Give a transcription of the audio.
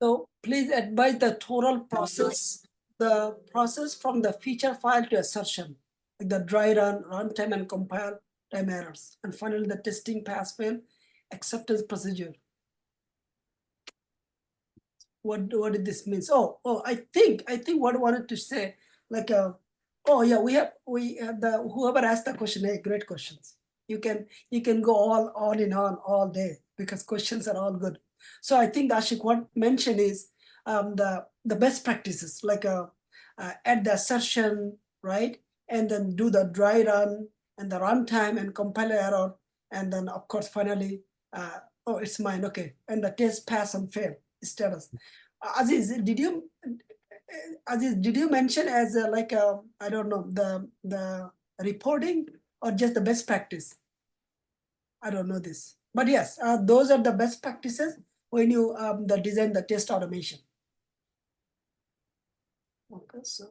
So please advise the total process, the process from the feature file to assertion, like the dry run, runtime, and compile time errors, and finally the testing pass fail acceptance procedure. What did this means? I think what I wanted to say, like oh yeah, we have the whoever asked the question, hey, great questions. You can go all on and on all day because questions are all good. So I think Ashik, what mentioned is the best practices, like add the assertion, right? And then do the dry run and the runtime and compile error, and then of course finally oh, it's mine, okay, and the test pass and fail status. Aziz, did you mention as like I don't know, the reporting or just the best practice? I don't know this, but yes, those are the best practices when you the design the test automation. Okay, so